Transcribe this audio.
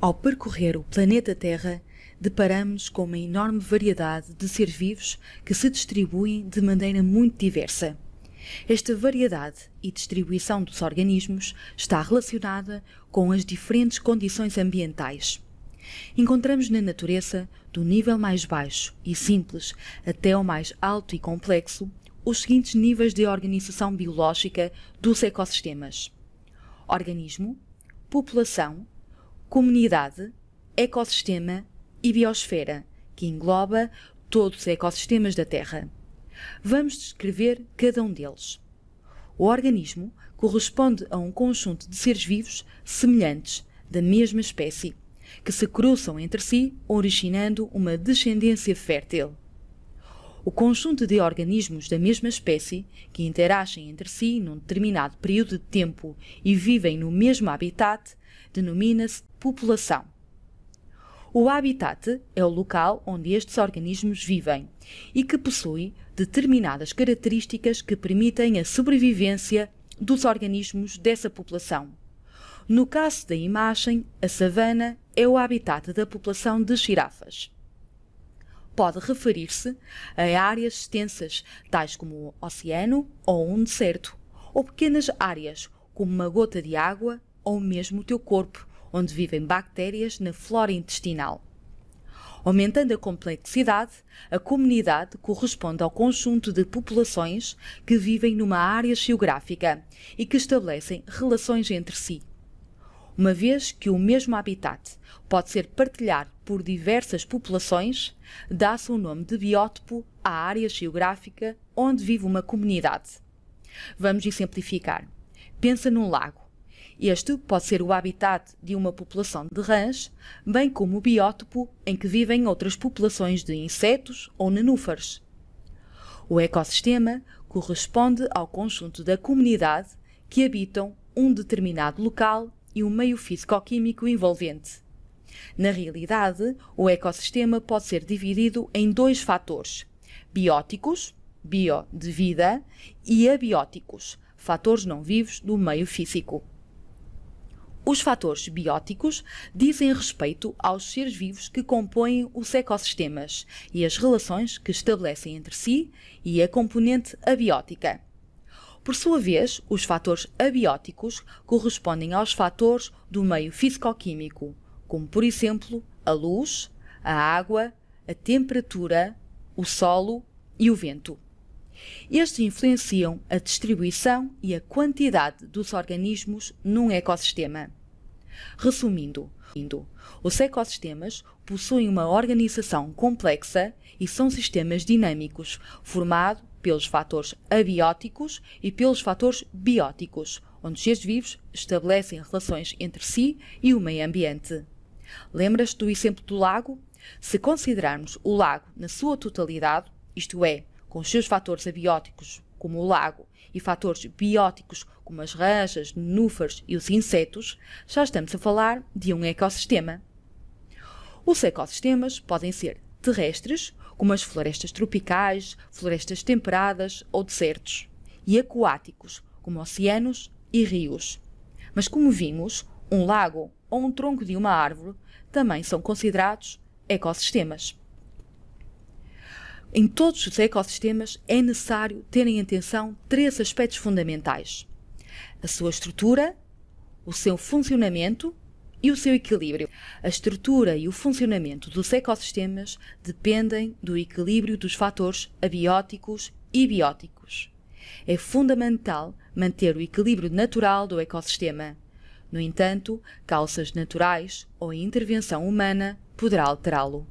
Ao percorrer o planeta Terra, deparamos com uma enorme variedade de seres vivos que se distribuem de maneira muito diversa. Esta variedade e distribuição dos organismos está relacionada com as diferentes condições ambientais. Encontramos na natureza, do nível mais baixo e simples até ao mais alto e complexo, os seguintes níveis de organização biológica dos ecossistemas: organismo, população, comunidade, ecossistema e biosfera, que engloba todos os ecossistemas da Terra. Vamos descrever cada um deles. O organismo corresponde a um conjunto de seres vivos semelhantes, da mesma espécie, que se cruzam entre si, originando uma descendência fértil. O conjunto de organismos da mesma espécie, que interagem entre si num determinado período de tempo e vivem no mesmo habitat, denomina-se população. O habitat é o local onde estes organismos vivem e que possui determinadas características que permitem a sobrevivência dos organismos dessa população. No caso da imagem, a savana é o habitat da população de girafas. Pode referir-se a áreas extensas, tais como o oceano ou um deserto, ou pequenas áreas, como uma gota de água ou mesmo o teu corpo, onde vivem bactérias na flora intestinal. Aumentando a complexidade, a comunidade corresponde ao conjunto de populações que vivem numa área geográfica e que estabelecem relações entre si. Uma vez que o mesmo habitat pode ser partilhado por diversas populações, dá-se o nome de biótopo à área geográfica onde vive uma comunidade. Vamos exemplificar. Pensa num lago. Este pode ser o habitat de uma população de rãs, bem como o biótopo em que vivem outras populações de insetos ou nenúfares. O ecossistema corresponde ao conjunto da comunidade que habitam um determinado local e o meio físico-químico envolvente. Na realidade, o ecossistema pode ser dividido em dois fatores: bióticos, bio de vida, e abióticos, fatores não vivos do meio físico. Os fatores bióticos dizem respeito aos seres vivos que compõem os ecossistemas e as relações que estabelecem entre si e a componente abiótica. Por sua vez, os fatores abióticos correspondem aos fatores do meio físico-químico, como por exemplo a luz, a água, a temperatura, o solo e o vento. Estes influenciam a distribuição e a quantidade dos organismos num ecossistema. Resumindo, os ecossistemas possuem uma organização complexa e são sistemas dinâmicos, formados pelos fatores abióticos e pelos fatores bióticos, onde os seres vivos estabelecem relações entre si e o meio ambiente. Lembras-te do exemplo do lago? Se considerarmos o lago na sua totalidade, isto é, com os seus fatores abióticos, como o lago, e fatores bióticos, como as rãs, nenúfares e os insetos, já estamos a falar de um ecossistema. Os ecossistemas podem ser terrestres, como as florestas tropicais, florestas temperadas ou desertos, e aquáticos, como oceanos e rios. Mas como vimos, um lago ou um tronco de uma árvore também são considerados ecossistemas. Em todos os ecossistemas é necessário ter em atenção três aspectos fundamentais: a sua estrutura, o seu funcionamento e o seu equilíbrio. A estrutura e o funcionamento dos ecossistemas dependem do equilíbrio dos fatores abióticos e bióticos. É fundamental manter o equilíbrio natural do ecossistema. No entanto, causas naturais ou a intervenção humana poderá alterá-lo.